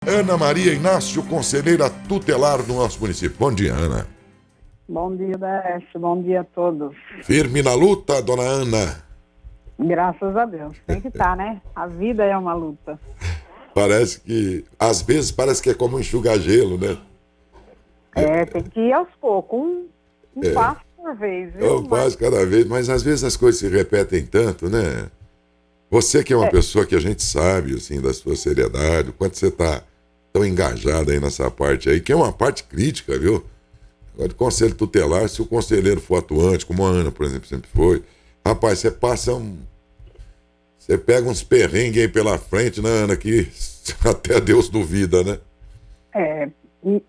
Ana Maria Inácio, conselheira tutelar do nosso município. Bom dia, Ana. Bom dia, Décio. Bom dia a todos. Firme na luta, dona Ana. Graças a Deus. Tem que estar, né? A vida é uma luta. Às vezes parece que é como enxugar gelo, né? Tem que ir aos poucos, um passo por vez, viu? Eu faço cada vez, mas às vezes as coisas se repetem tanto, né? Você que é uma pessoa que a gente sabe, assim, da sua seriedade, o quanto você tá tão engajada aí nessa parte aí, que é uma parte crítica, viu? Agora, de conselho tutelar, se o conselheiro for atuante, como a Ana, por exemplo, sempre foi, rapaz, você pega uns perrengues aí pela frente, né, Ana, que até Deus duvida, né?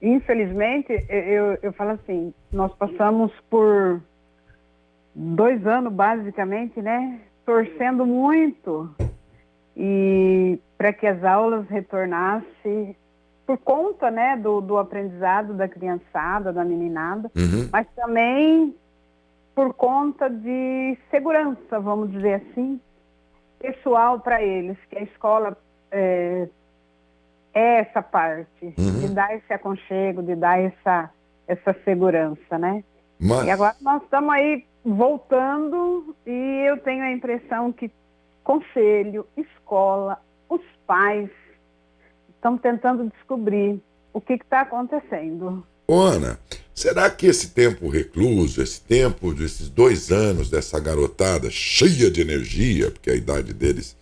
Infelizmente, eu falo assim, nós passamos por 2 anos, basicamente, né? Torcendo muito e para que as aulas retornassem por conta, né, do aprendizado da criançada, da meninada, mas também por conta de segurança, vamos dizer assim, pessoal para eles, que a escola é essa parte, de dar esse aconchego, de dar essa segurança, né? Mas... E agora nós estamos aí voltando e eu tenho a impressão que conselho, escola, os pais estão tentando descobrir o que está acontecendo. Ô, Ana, será que esse tempo recluso, esse tempo desses 2 anos dessa garotada cheia de energia, porque a idade deles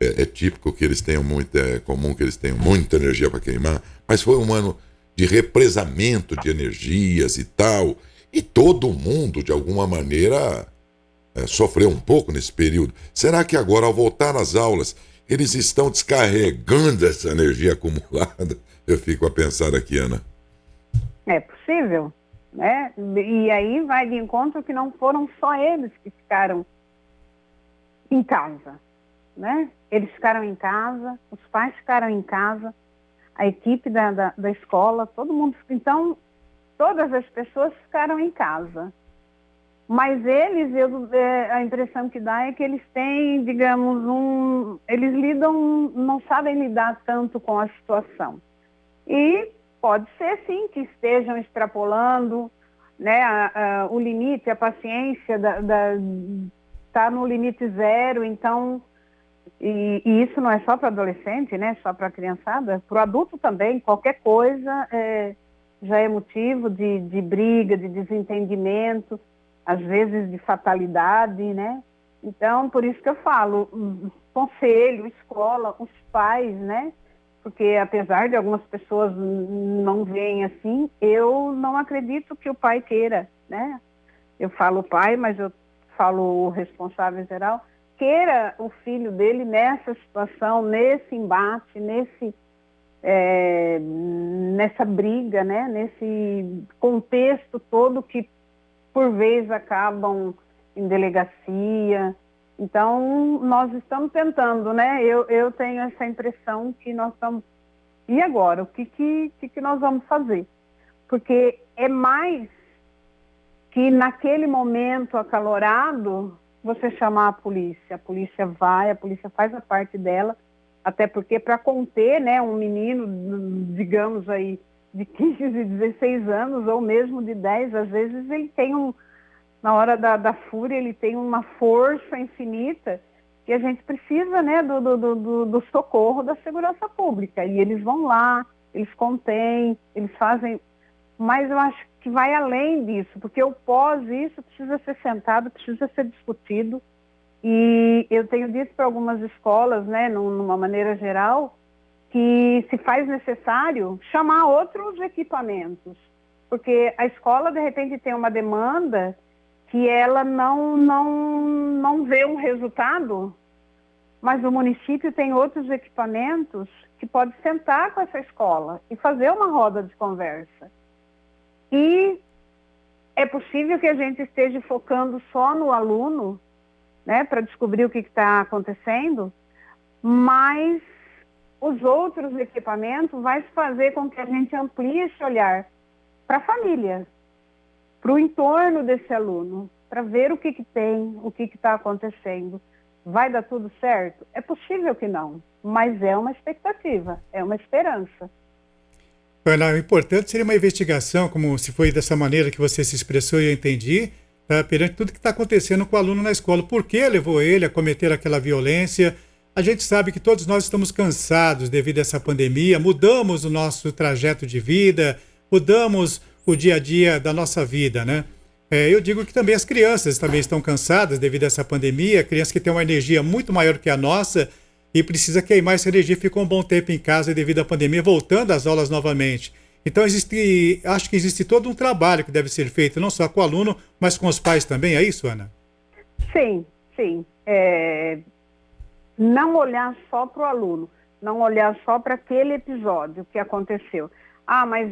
é típico que eles tenham é comum que eles tenham muita energia para queimar, mas foi um ano de represamento de energias e tal, e todo mundo, de alguma maneira, sofreu um pouco nesse período. Será que agora, ao voltar às aulas, eles estão descarregando essa energia acumulada? Eu fico a pensar aqui, Ana. É possível, né? E aí vai de encontro que não foram só eles que ficaram em casa, né? Eles ficaram em casa, os pais ficaram em casa, a equipe da escola, todo mundo. Então, todas as pessoas ficaram em casa. Mas eles, a impressão que dá é que eles têm, digamos, eles não sabem lidar tanto com a situação. E pode ser, sim, que estejam extrapolando, né, o limite, a paciência tá no limite zero, então, e isso não é só para adolescente, né, só para criançada, para o adulto também, qualquer coisa já é motivo de briga, de desentendimento, às vezes de fatalidade, né? Então, por isso que eu falo, conselho, escola, os pais, né? Porque apesar de algumas pessoas não verem assim, eu não acredito que o pai queira, né? Eu falo pai, mas eu falo o responsável geral, queira o filho dele nessa situação, nesse embate, nessa briga, né? Nesse contexto todo que por vezes acabam em delegacia. Então, nós estamos tentando, né? Eu tenho essa impressão que nós estamos... E agora? O que nós vamos fazer? Porque é mais que naquele momento acalorado, você chamar a polícia vai, a polícia faz a parte dela, até porque para conter, né, um menino, digamos aí, de 15, 16 anos, ou mesmo de 10, às vezes ele tem na hora da fúria, ele tem uma força infinita que a gente precisa, né, do socorro da segurança pública. E eles vão lá, eles contêm, eles fazem, mas eu acho que vai além disso, porque o pós isso precisa ser sentado, precisa ser discutido. E eu tenho dito para algumas escolas, né, numa maneira geral, que se faz necessário chamar outros equipamentos, porque a escola de repente tem uma demanda que ela não vê um resultado, mas o município tem outros equipamentos que pode sentar com essa escola e fazer uma roda de conversa. E é possível que a gente esteja focando só no aluno, né, para descobrir o que está acontecendo, mas os outros equipamentos vai fazer com que a gente amplie esse olhar para a família, para o entorno desse aluno, para ver o que tem, o que está acontecendo. Vai dar tudo certo? É possível que não, mas é uma expectativa, é uma esperança. Ana, o importante seria uma investigação, como se foi dessa maneira que você se expressou e eu entendi, tá? Perante tudo que está acontecendo com o aluno na escola. Por que levou ele a cometer aquela violência? A gente sabe que todos nós estamos cansados devido a essa pandemia, mudamos o nosso trajeto de vida, mudamos o dia a dia da nossa vida, né? Eu digo que também as crianças também estão cansadas devido a essa pandemia, crianças que têm uma energia muito maior que a nossa e precisa queimar essa energia, ficou um bom tempo em casa devido à pandemia, voltando às aulas novamente. Então acho que existe todo um trabalho que deve ser feito, não só com o aluno, mas com os pais também, é isso, Ana? Sim, sim. Não olhar só para o aluno, não olhar só para aquele episódio que aconteceu. Mas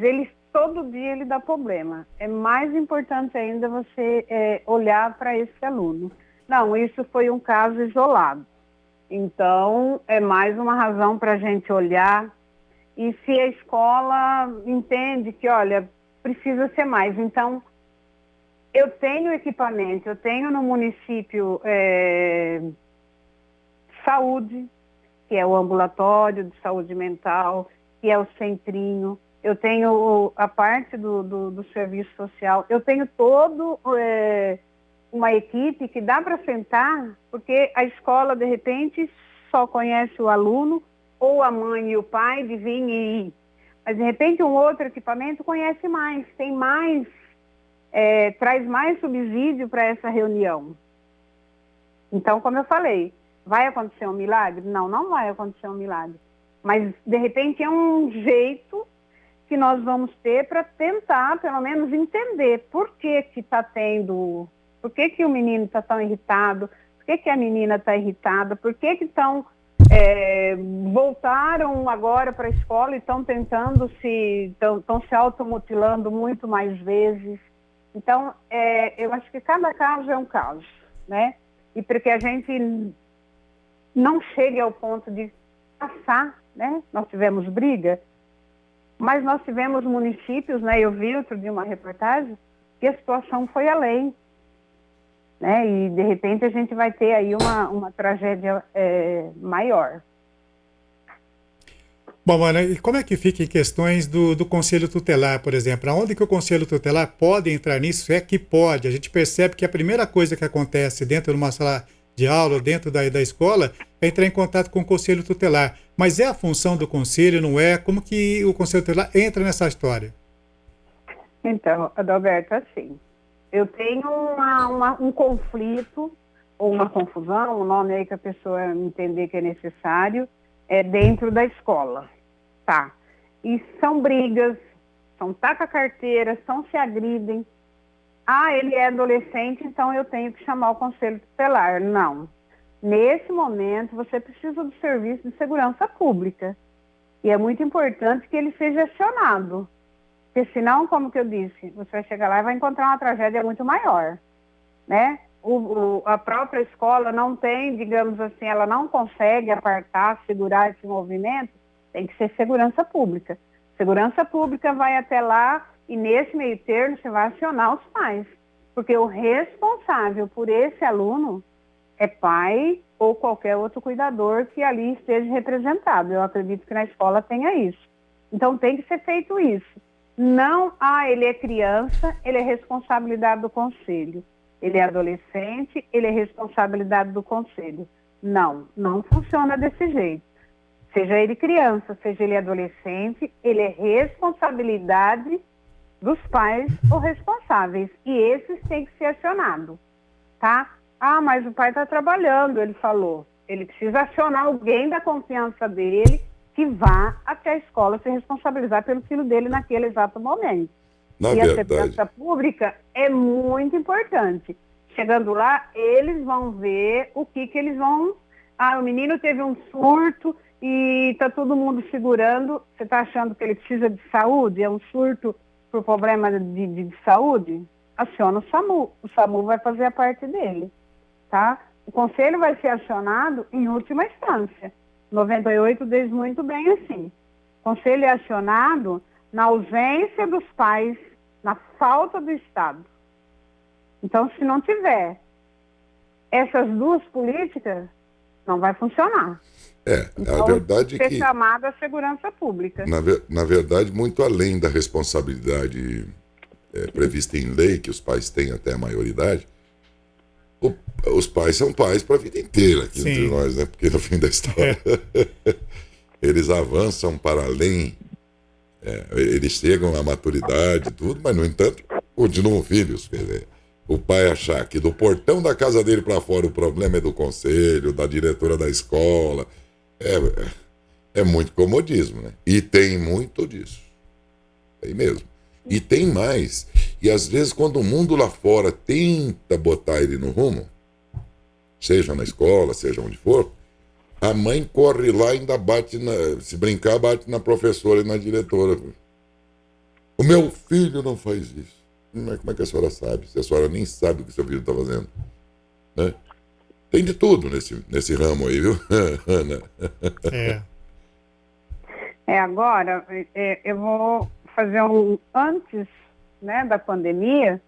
todo dia ele dá problema. É mais importante ainda você olhar para esse aluno. Não, isso foi um caso isolado. Então, é mais uma razão para a gente olhar. E se a escola entende que, olha, precisa ser mais. Então, eu tenho equipamento, eu tenho no município saúde, que é o ambulatório de saúde mental, que é o centrinho. Eu tenho a parte do serviço social. Eu tenho todo uma equipe que dá para sentar, porque a escola, de repente, só conhece o aluno, ou a mãe e o pai de vir e ir. Mas, de repente, um outro equipamento conhece mais, tem mais, traz mais subsídio para essa reunião. Então, como eu falei, vai acontecer um milagre? Não, não vai acontecer um milagre. Mas, de repente, é um jeito que nós vamos ter para tentar, pelo menos, entender por que está tendo, por que o menino está tão irritado, por que a menina está irritada, por que estão voltaram agora para a escola e estão tentando estão se automutilando muito mais vezes. Então, eu acho que cada caso é um caso, né? E para que a gente não chegue ao ponto de passar, né? Nós tivemos briga, mas nós tivemos municípios, né? Eu vi outro dia uma reportagem que a situação foi além, né? E de repente a gente vai ter aí uma tragédia maior. Bom, Ana, e como é que fica em questões do Conselho Tutelar, por exemplo? Aonde que o Conselho Tutelar pode entrar nisso? É que pode. A gente percebe que a primeira coisa que acontece dentro de uma sala de aula, dentro da escola, é entrar em contato com o Conselho Tutelar. Mas é a função do Conselho, não é? Como que o Conselho Tutelar entra nessa história? Então, Adalberto, assim, eu tenho um conflito, ou uma confusão, o nome aí que a pessoa entender que é necessário, dentro da escola, tá? E são brigas, são taca-carteira, são se agridem. Ele é adolescente, então eu tenho que chamar o Conselho Tutelar. Não. Nesse momento, você precisa do Serviço de Segurança Pública. E é muito importante que ele seja acionado. Porque senão, como que eu disse, você vai chegar lá e vai encontrar uma tragédia muito maior, né? A própria escola não tem, digamos assim, ela não consegue apartar, segurar esse movimento, tem que ser segurança pública. Segurança pública vai até lá e nesse meio termo você vai acionar os pais, porque o responsável por esse aluno é pai ou qualquer outro cuidador que ali esteja representado. Eu acredito que na escola tenha isso. Então tem que ser feito isso. Não, ele é criança, ele é responsabilidade do conselho. Ele é adolescente, ele é responsabilidade do conselho. Não, não funciona desse jeito. Seja ele criança, seja ele adolescente, ele é responsabilidade dos pais ou responsáveis. E esses têm que ser acionados, tá? Mas o pai está trabalhando, ele falou. Ele precisa acionar alguém da confiança dele que vá até a escola se responsabilizar pelo filho dele naquele exato momento. A segurança pública é muito importante. Chegando lá, eles vão ver o que eles vão... o menino teve um surto e está todo mundo segurando. Você está achando que ele precisa de saúde? É um surto por problema de saúde? Aciona o SAMU. O SAMU vai fazer a parte dele, tá? O conselho vai ser acionado em última instância. 98 diz muito bem assim. O conselho é acionado na ausência dos pais, na falta do Estado. Então, se não tiver essas duas políticas, Não vai funcionar. A verdade é que... chamada a segurança pública. Na verdade, muito além da responsabilidade prevista em lei, que os pais têm até a maioridade, os pais são pais para a vida inteira aqui entre nós, né? Porque no fim da história eles avançam para além, eles chegam à maturidade e tudo, mas no entanto continuam filhos. Quer dizer, o pai achar que do portão da casa dele para fora o problema é do conselho, da diretora da escola, é muito comodismo, né? E tem muito disso. Tem mesmo. E tem mais. E às vezes quando o mundo lá fora tenta botar ele no rumo, seja na escola, seja onde for, a mãe corre lá e ainda bate, se brincar, bate na professora e na diretora. O meu filho não faz isso. Como é que a senhora sabe? Se a senhora nem sabe o que seu filho está fazendo. Né? Tem de tudo nesse ramo aí, viu, Ana? Agora, eu vou fazer antes, né, da pandemia,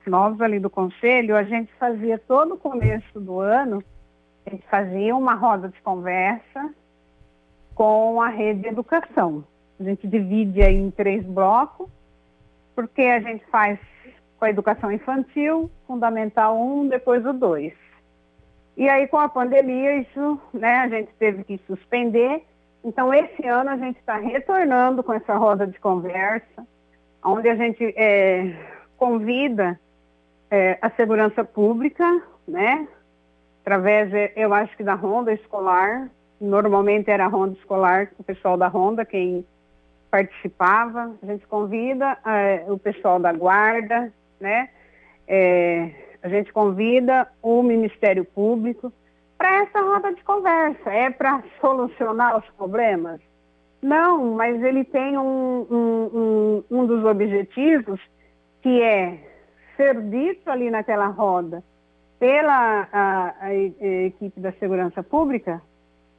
nós ali do Conselho, a gente fazia todo o começo do ano, a gente fazia uma roda de conversa com a rede de educação. A gente divide aí em 3 blocos, porque a gente faz com a educação infantil, fundamental 1, depois o 2. E aí com a pandemia, isso, né, a gente teve que suspender. Então esse ano a gente está retornando com essa roda de conversa, onde a gente convida a segurança pública, né, através, eu acho que da ronda escolar. Normalmente era a ronda escolar, o pessoal da ronda quem participava. A gente convida o pessoal da guarda, né? A gente convida o Ministério Público para essa roda de conversa. É para solucionar os problemas? Não, mas ele tem um dos objetivos, que é ser dito ali naquela roda pela a equipe da segurança pública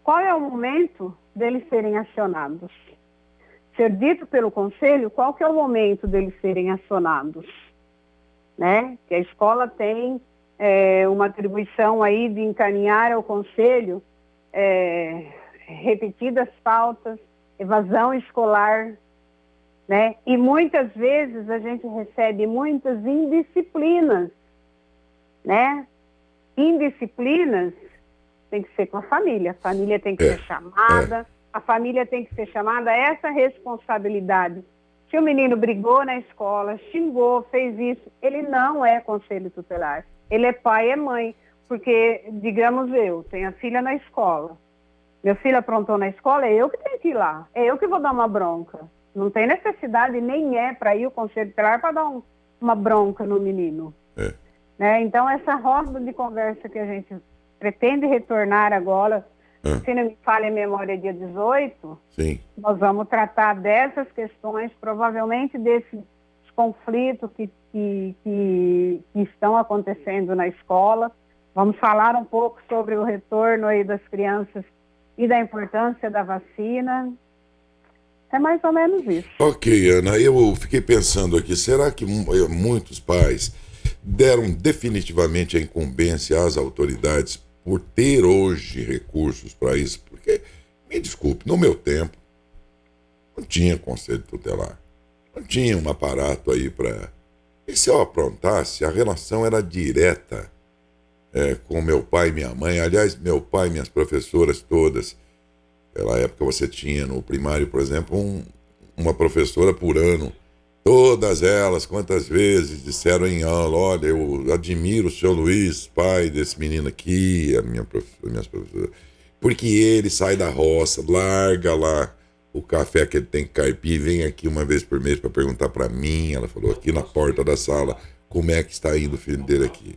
qual é o momento deles serem acionados. Ser dito pelo conselho qual que é o momento deles serem acionados, né? Que a escola tem uma atribuição aí de encaminhar ao conselho repetidas faltas, evasão escolar, né? E muitas vezes a gente recebe muitas indisciplinas, né? Indisciplinas tem que ser com a família tem que ser chamada, a família tem que ser chamada a essa responsabilidade. Se o menino brigou na escola, xingou, fez isso, ele não é conselho tutelar, ele é pai e mãe, porque, digamos, eu tenho a filha na escola, meu filho aprontou na escola, é eu que tenho que ir lá, é eu que vou dar uma bronca. Não tem necessidade, nem para ir o conselho tutelar para dar uma bronca no menino. Né? Então, essa roda de conversa que a gente pretende retornar agora, se não me falha a memória, dia 18, sim, nós vamos tratar dessas questões, provavelmente desses conflitos que estão acontecendo na escola. Vamos falar um pouco sobre o retorno aí das crianças e da importância da vacina. É mais ou menos isso. Ok, Ana, eu fiquei pensando aqui, será que muitos pais deram definitivamente a incumbência às autoridades por ter hoje recursos para isso? Porque, me desculpe, no meu tempo não tinha conselho tutelar, não tinha um aparato aí para... E se eu aprontasse, a relação era direta com meu pai e minha mãe. Aliás, meu pai e minhas professoras todas. Naquela época você tinha no primário, por exemplo, uma professora por ano. Todas elas, quantas vezes disseram em aula: olha, eu admiro o seu Luiz, pai desse menino aqui, minhas professoras, porque ele sai da roça, larga lá o café que ele tem que caipir, vem aqui uma vez por mês para perguntar para mim. Ela falou aqui na porta da sala como é que está indo o filho dele aqui.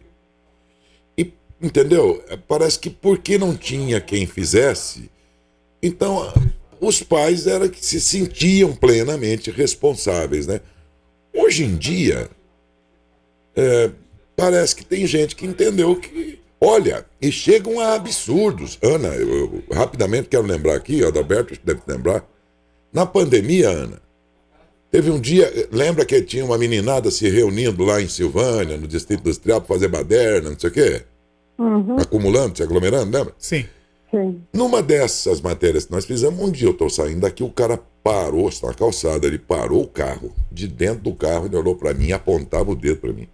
E, entendeu? Parece que porque não tinha quem fizesse, então os pais eram que se sentiam plenamente responsáveis, né? Hoje em dia, parece que tem gente que entendeu que... Olha, e chegam a absurdos. Ana, eu rapidamente quero lembrar aqui, o Adalberto deve lembrar. Na pandemia, Ana, teve um dia... Lembra que tinha uma meninada se reunindo lá em Silvânia, no Distrito Industrial, para fazer baderna, não sei o quê? acumulando, se aglomerando, lembra? Sim. Sim. Numa dessas matérias que nós fizemos, um dia eu estou saindo daqui, o cara parou, está na calçada, ele parou o carro, de dentro do carro, ele olhou para mim e apontava o dedo para mim.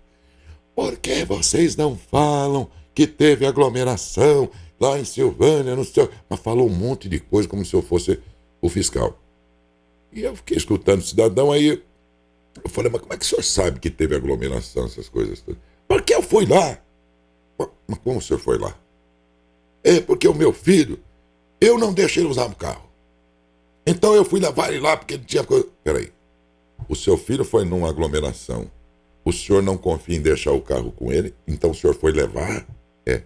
Por que vocês não falam que teve aglomeração lá em Silvânia, no céu? Mas falou um monte de coisa como se eu fosse o fiscal. E eu fiquei escutando o cidadão, aí eu falei, mas como é que o senhor sabe que teve aglomeração, essas coisas todas? Porque eu fui lá. Mas como o senhor foi lá? É porque o meu filho, eu não deixei ele usar o carro. Então eu fui levar ele lá porque ele tinha coisa. Peraí, o seu filho foi numa aglomeração. O senhor não confia em deixar o carro com ele, então o senhor foi levar? É.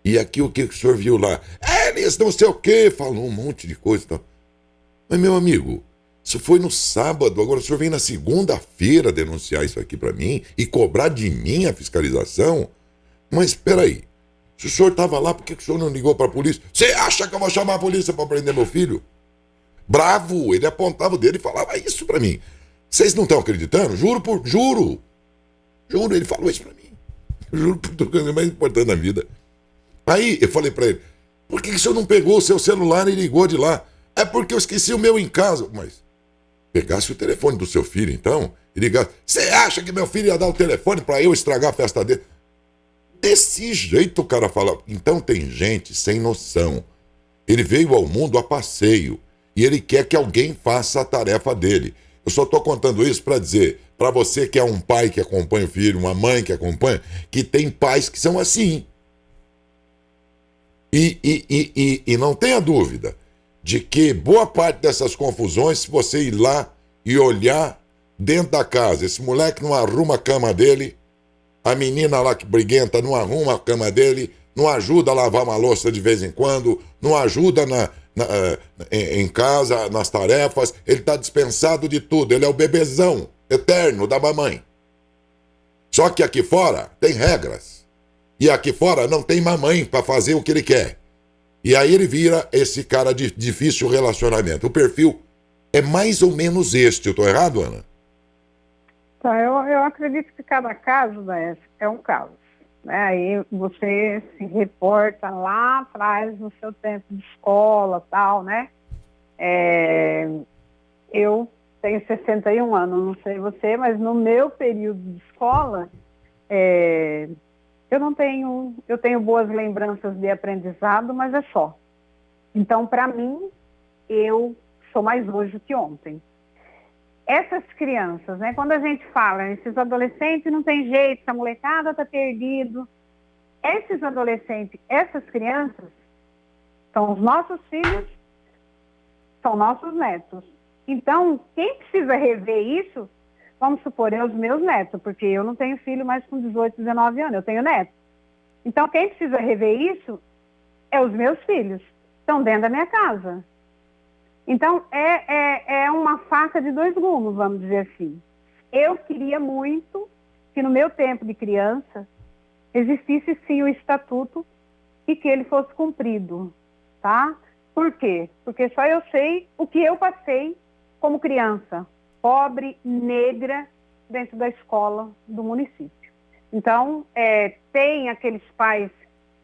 E aqui o que o senhor viu lá? Eles não sei o quê, falou um monte de coisa e tal. Mas, meu amigo, isso foi no sábado, agora o senhor vem na segunda-feira denunciar isso aqui para mim e cobrar de mim a fiscalização? Mas espera aí, se o senhor estava lá, por que o senhor não ligou para a polícia? Você acha que eu vou chamar a polícia para prender meu filho? Bravo, ele apontava o dedo e falava isso para mim. Vocês não estão acreditando? Juro, ele falou isso para mim. Juro por tudo que é mais importante na vida. Aí eu falei para ele, por que o senhor não pegou o seu celular e ligou de lá? É porque eu esqueci o meu em casa. Mas pegasse o telefone do seu filho, então, e ligasse. Você acha que meu filho ia dar o telefone para eu estragar a festa dele? Desse jeito o cara fala. Então tem gente sem noção. Ele veio ao mundo a passeio e ele quer que alguém faça a tarefa dele. Eu só estou contando isso para dizer, para você que é um pai que acompanha o filho, uma mãe que acompanha, que tem pais que são assim. E não tenha dúvida de que boa parte dessas confusões, se você ir lá e olhar dentro da casa, esse moleque não arruma a cama dele, a menina lá que briguenta não arruma a cama dele, não ajuda a lavar uma louça de vez em quando, não ajuda em casa, nas tarefas, ele está dispensado de tudo, ele é o bebezão eterno da mamãe. Só que aqui fora tem regras, e aqui fora não tem mamãe para fazer o que ele quer. E aí ele vira esse cara de difícil relacionamento. O perfil é mais ou menos este. Eu estou errado, Ana? Tá, eu acredito que cada caso, né, é um caso. Né? Aí você se reporta lá atrás no seu tempo de escola, tal, né? Eu tenho 61 anos, não sei você, mas no meu período de escola, eu tenho boas lembranças de aprendizado, mas é só. Então, para mim, eu sou mais hoje que ontem. Essas crianças, né, quando a gente fala, esses adolescentes não tem jeito, essa molecada tá perdido. Esses adolescentes, essas crianças, são os nossos filhos, são nossos netos. Então, quem precisa rever isso, vamos supor, é os meus netos, porque eu não tenho filho mais com 18, 19 anos, eu tenho neto. Então, quem precisa rever isso é os meus filhos, estão dentro da minha casa. Então, é uma faca de dois gumes, vamos dizer assim. Eu queria muito que no meu tempo de criança existisse sim o estatuto e que ele fosse cumprido, tá? Por quê? Porque só eu sei o que eu passei como criança, pobre, negra, dentro da escola do município. Então, tem aqueles pais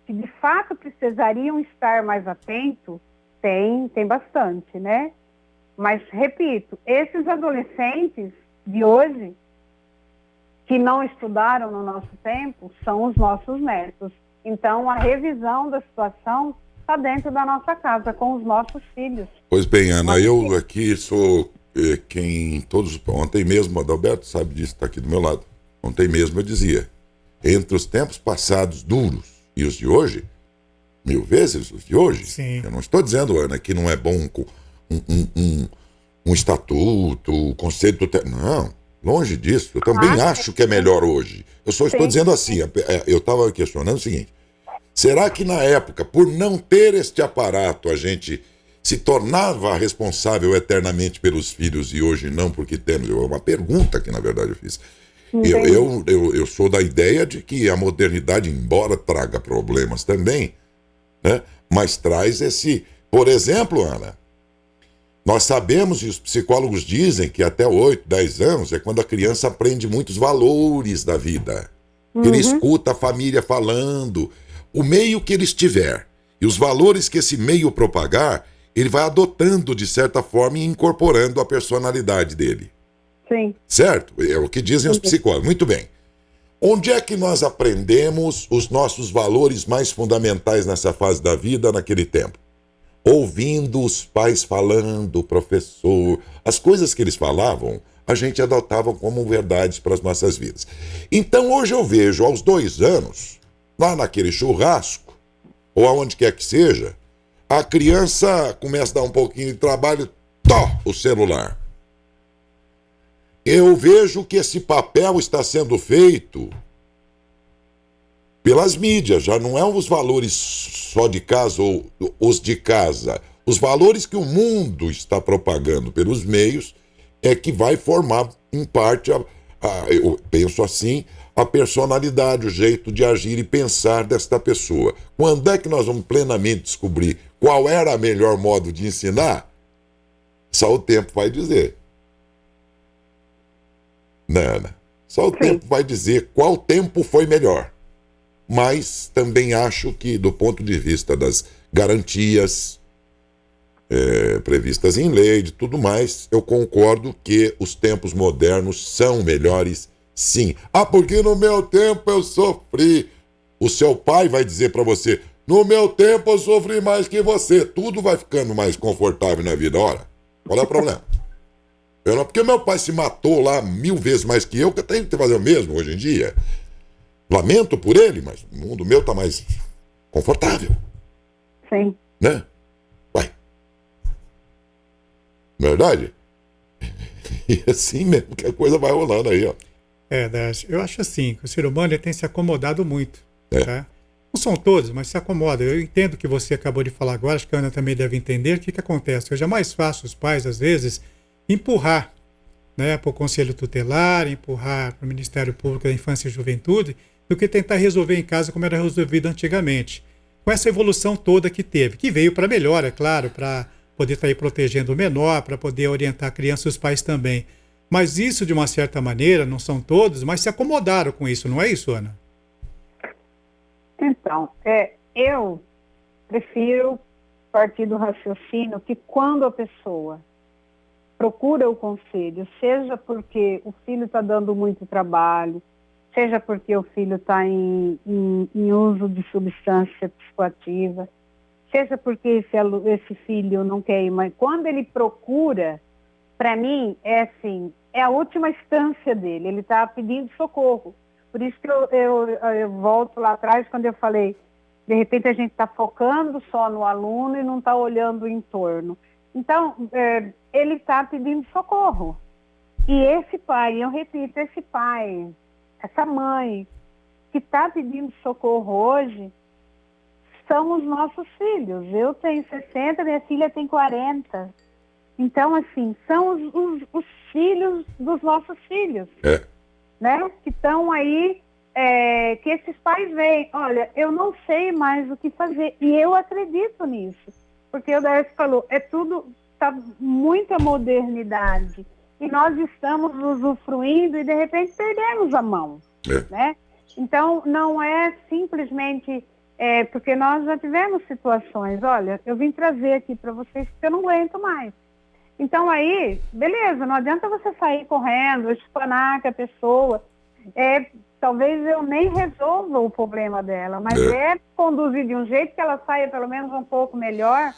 que de fato precisariam estar mais atentos, tem bastante, né? Mas, repito, esses adolescentes de hoje, que não estudaram no nosso tempo, são os nossos netos. Então, a revisão da situação está dentro da nossa casa, com os nossos filhos. Pois bem, Ana, eu aqui sou quem todos... Ontem mesmo, o Adalberto sabe disso, está aqui do meu lado. Ontem mesmo eu dizia, entre os tempos passados duros e os de hoje, 1000 vezes os de hoje. Sim. Eu não estou dizendo, Ana, que não é bom um estatuto, o conceito... Não, longe disso. Eu também acho que é melhor hoje. Eu só estou dizendo assim, eu estava questionando o seguinte, será que na época, por não ter este aparato, a gente se tornava responsável eternamente pelos filhos e hoje não porque temos? É uma pergunta que, na verdade, eu fiz. Eu sou da ideia de que a modernidade, embora traga problemas também, né, mas traz esse... Por exemplo, Ana, nós sabemos, e os psicólogos dizem que até 8, 10 anos é quando a criança aprende muitos valores da vida. Ele escuta a família falando, o meio que ele estiver e os valores que esse meio propagar, ele vai adotando de certa forma e incorporando a personalidade dele. Sim. Certo? É o que dizem os psicólogos. Muito bem. Onde é que nós aprendemos os nossos valores mais fundamentais nessa fase da vida, naquele tempo? Ouvindo os pais falando, o professor, as coisas que eles falavam, a gente adotava como verdades para as nossas vidas. Então hoje eu vejo aos 2 anos, lá naquele churrasco, ou aonde quer que seja, a criança começa a dar um pouquinho de trabalho, o celular. Eu vejo que esse papel está sendo feito pelas mídias, já não é os valores só de casa ou os de casa. Os valores que o mundo está propagando pelos meios é que vai formar, em parte, eu penso assim, a personalidade, o jeito de agir e pensar desta pessoa. Quando é que nós vamos plenamente descobrir qual era o melhor modo de ensinar? Só o tempo vai dizer. Nana, só o tempo vai dizer qual tempo foi melhor. Mas também acho que, do ponto de vista das garantias previstas em lei, de tudo mais, eu concordo que os tempos modernos são melhores, sim. Porque no meu tempo eu sofri. O seu pai vai dizer para você, no meu tempo eu sofri mais que você. Tudo vai ficando mais confortável na vida. Ora, qual é o problema? Porque meu pai se matou lá 1000 vezes mais que eu tenho que fazer o mesmo hoje em dia. Lamento por ele, mas o mundo meu tá mais confortável. Sim. Né? Vai. Verdade? E assim mesmo que a coisa vai rolando aí, ó. Eu acho assim, que o ser humano ele tem se acomodado muito. É. Tá? Não são todos, mas se acomoda. Eu entendo o que você acabou de falar agora, acho que a Ana também deve entender o que acontece. Hoje é mais fácil os pais, às vezes, empurrar, né, para o Conselho Tutelar, empurrar para o Ministério Público da Infância e Juventude, do que tentar resolver em casa como era resolvido antigamente. Com essa evolução toda que teve, que veio para melhor, é claro, para poder estar aí protegendo o menor, para poder orientar a criança e os pais também. Mas isso, de uma certa maneira, não são todos, mas se acomodaram com isso, não é isso, Ana? Então, eu prefiro partir do raciocínio que quando a pessoa procura o conselho, seja porque o filho está dando muito trabalho, seja porque o filho está em uso de substância psicoativa, seja porque esse filho não quer ir, mas quando ele procura, para mim, é a última instância dele, ele está pedindo socorro. Por isso que eu volto lá atrás, quando eu falei, de repente a gente está focando só no aluno e não está olhando o entorno. Então, ele está pedindo socorro. E esse pai, eu repito, esse pai, essa mãe que está pedindo socorro hoje, são os nossos filhos. Eu tenho 60, minha filha tem 40. Então, assim, são os filhos dos nossos filhos, né? Que estão aí, que esses pais veem, olha, eu não sei mais o que fazer. E eu acredito nisso. Porque o Daércio falou, está muita modernidade. E nós estamos usufruindo e, de repente, perdemos a mão. Né? Então, não é simplesmente... porque nós já tivemos situações, olha, eu vim trazer aqui para vocês porque eu não aguento mais. Então, aí, beleza, não adianta você sair correndo, espanar com a pessoa. Talvez eu nem resolva o problema dela, mas conduzir de um jeito que ela saia pelo menos um pouco melhor,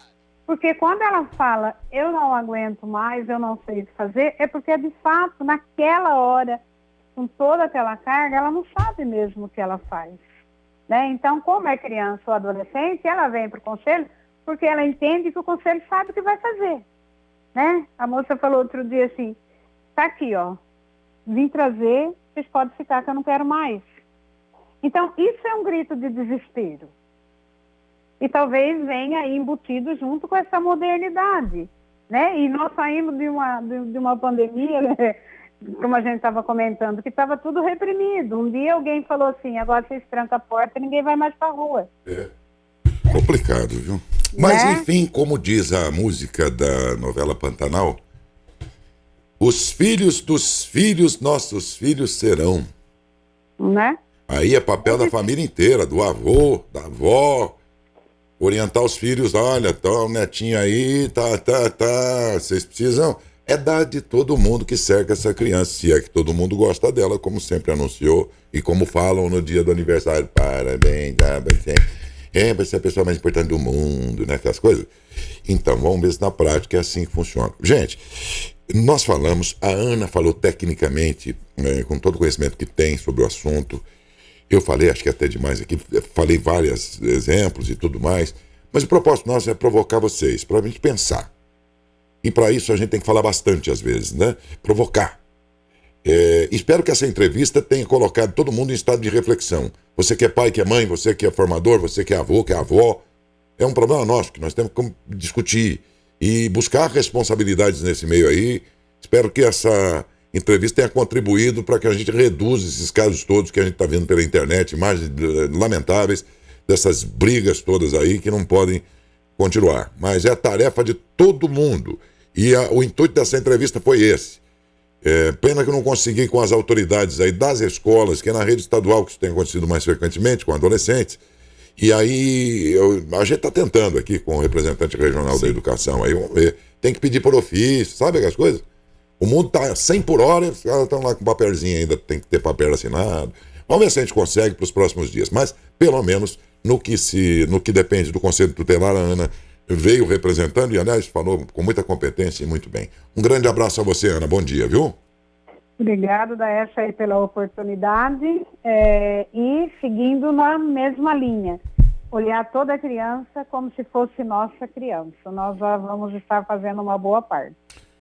porque quando ela fala, eu não aguento mais, eu não sei o que fazer, é porque, de fato, naquela hora, com toda aquela carga, ela não sabe mesmo o que ela faz. Né? Então, como é criança ou adolescente, ela vem para o conselho porque ela entende que o conselho sabe o que vai fazer. Né? A moça falou outro dia assim, tá aqui, ó, vim trazer, vocês podem ficar que eu não quero mais. Então, isso é um grito de desespero. E talvez venha aí embutido junto com essa modernidade. Né? E nós saímos de uma pandemia, né? Como a gente estava comentando, que estava tudo reprimido. Um dia alguém falou assim, agora vocês trancam a porta e ninguém vai mais para a rua. Complicado, viu? Mas, enfim, como diz a música da novela Pantanal, os filhos dos filhos, nossos filhos serão. Né? Aí é papel da família inteira, do avô, da avó, orientar os filhos, olha, tá o netinho aí, vocês precisam... É dar de todo mundo que cerca essa criança, se é que todo mundo gosta dela, como sempre anunciou, e como falam no dia do aniversário, parabéns, vai ser a pessoa mais importante do mundo, né, aquelas coisas. Então, vamos ver se na prática é assim que funciona. Gente, nós falamos, a Ana falou tecnicamente, com todo o conhecimento que tem sobre o assunto, eu falei, acho que até demais aqui, falei vários exemplos e tudo mais, mas o propósito nosso é provocar vocês, para a gente pensar. E para isso a gente tem que falar bastante às vezes, né? Provocar. Espero que essa entrevista tenha colocado todo mundo em estado de reflexão. Você que é pai, que é mãe, você que é formador, você que é avô, que é avó, é um problema nosso que nós temos que discutir e buscar responsabilidades nesse meio aí. Espero que essa entrevista tenha contribuído para que a gente reduza esses casos todos que a gente está vendo pela internet, imagens lamentáveis dessas brigas todas aí que não podem continuar. Mas é a tarefa de todo mundo. E o intuito dessa entrevista foi esse. Pena que eu não consegui com as autoridades aí das escolas, que é na rede estadual que isso tem acontecido mais frequentemente, com adolescentes. E aí a gente está tentando aqui com o representante regional da educação. Aí vamos ver. Tem que pedir por ofício, sabe aquelas coisas? O mundo está 100 por hora, os caras estão lá com papelzinho ainda, tem que ter papel assinado. Vamos ver se a gente consegue para os próximos dias. Mas, pelo menos, no que depende do Conselho Tutelar, a Ana veio representando e, aliás, falou com muita competência e muito bem. Um grande abraço a você, Ana. Bom dia, viu? Obrigado, Daécia, aí pela oportunidade. E seguindo na mesma linha, olhar toda criança como se fosse nossa criança. Nós já vamos estar fazendo uma boa parte.